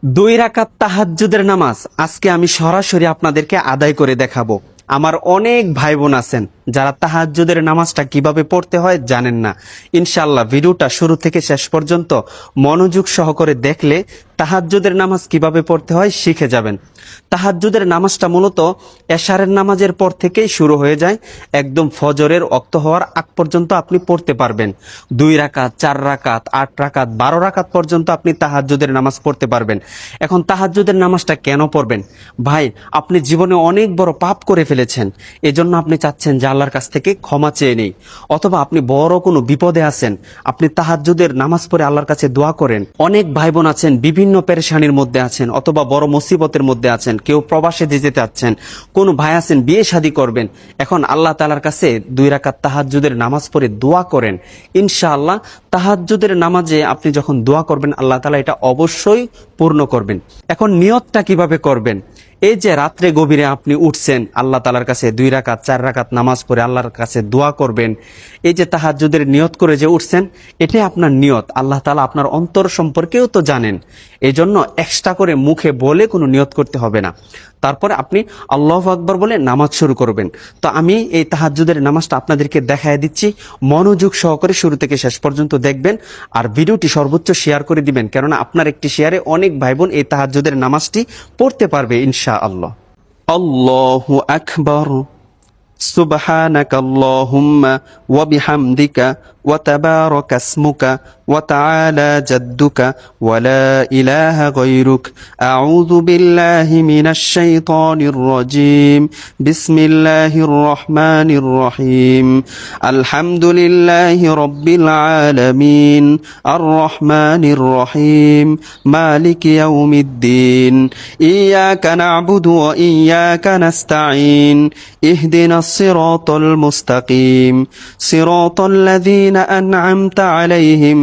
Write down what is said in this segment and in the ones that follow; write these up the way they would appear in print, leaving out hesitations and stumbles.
2 রাকাত তাহাজ্জুদের নামাজ আজকে আমি সরাসরি আপনাদেরকে আদায় করে দেখাবো। আমার অনেক ভাই বোন আছেন যারা তাহাজ্জুদের নামাজটা কিভাবে পড়তে হয় জানেন না। ইনশাআল্লাহ ভিডিওটা শুরু থেকে শেষ পর্যন্ত মনোযোগ সহকারে দেখলে তাহাজ্জুদের নামাজ কিভাবে পড়তে হয় শিখে যাবেন। তাহাজ্জুদের নামাজটা মূলত এশারের নামাজের পর থেকেই শুরু হয়ে যায়, একদম ফজরের ওয়াক্ত হওয়ার আগ পর্যন্ত আপনি পড়তে পারবেন। 2 রাকাত, 4 রাকাত, 8 রাকাত, 12 রাকাত পর্যন্ত আপনি তাহাজ্জুদের নামাজ পড়তে পারবেন। এখন তাহাজ্জুদের নামাজটা কেন পড়বেন? ভাই, আপনি জীবনে অনেক বড় পাপ করে ফেলেছেন, এজন্য আপনি চাচ্ছেন যে আল্লাহর কাছ থেকে ক্ষমা চেয়ে নেই। অথবা আপনি বড় কোনো বিপদে আছেন, আপনি তাহাজ্জুদের নামাজ পড়ে আল্লাহর কাছে দোয়া করেন। অনেক ভাই বোন আছেন বিভিন্ন পেরেশানির মধ্যে আছেন, অথবা বড় মুসিবতের মধ্যে আছেন, কেউ প্রবাসে যেতে চাচ্ছেন, কোনো ভাই আছেন বিয়ে শাদী করবেন। এখন আল্লাহ তাআলার কাছে 2 রাকাত তাহাজ্জুদের নামাজ পড়ে দোয়া করেন। ইনশাআল্লাহ তাহাজ্জুদের নামাজে আপনি যখন দোয়া করবেন আল্লাহ তাআলা এটা অবশ্যই পূর্ণ করবেন। এখন নিয়তটা কিভাবে করবেন? এই যে রাত্রে গভীরে আপনি উঠছেন, আল্লাহ তাআলার কাছে 2 রাকাত 4 রাকাত নামাজ পড়ে আল্লাহর কাছে দোয়া করবেন। এই যে তাহাজ্জুদের নিয়ত করে যে উঠছেন, এটাই আপনার নিয়ত। আল্লাহ তাআলা আপনার অন্তর সম্পর্কেও তো জানেন, এই জন্য এক্সট্রা করে মুখে বলে কোনো নিয়ত করতে হবে না। তারপরে আপনি আল্লাহু আকবার বলে নামাজ শুরু করবেন। তো আমি এই তাহাজ্জুদের নামাজটা আপনাদেরকে দেখায় দিচ্ছি, মনোযোগ সহকারে শুরু থেকে শেষ পর্যন্ত দেখবেন। আর ভিডিওটি সর্বোচ্চ শেয়ার করে দিবেন, কেননা আপনার একটি শেয়ারে অনেক ভাই বোন এই তাহাজ্জুদের নামাজটি পড়তে পারবে ইনশাআল্লাহ। আল্লাহু আকবার। سبحانك اللهم وبحمدك وتبارك اسمك وتعالى جدك ولا إله غيرك أعوذ بالله من الشيطان الرجيم بسم الله الرحمن الرحيم الحمد لله رب العالمين الرحمن الرحيم مالك يوم الدين إياك نعبد وإياك نستعين اهدنا الصراط المستقيم صراط الذين أنعمت عليهم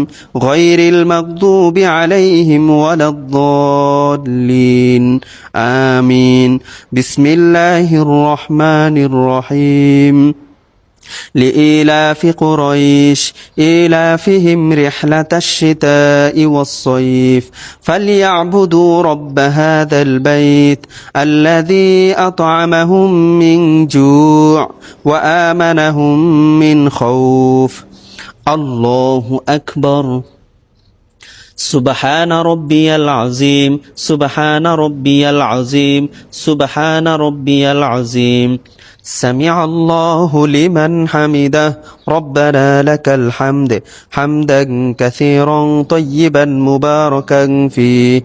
غير المغضوب عليهم ولا الضالين آمين بسم الله الرحمن الرحيم لإيلاف قريش إيلافهم رحلة الشتاء والصيف فليعبدوا رب هذا البيت الذي أطعمهم من جوع وآمنهم من خوف الله أكبر سبحان ربي العظيم سبحان ربي العظيم سبحان ربي العظيم سمع الله لمن حمده ربنا لك الحمد حمدا كثيرا طيبا مباركا فيه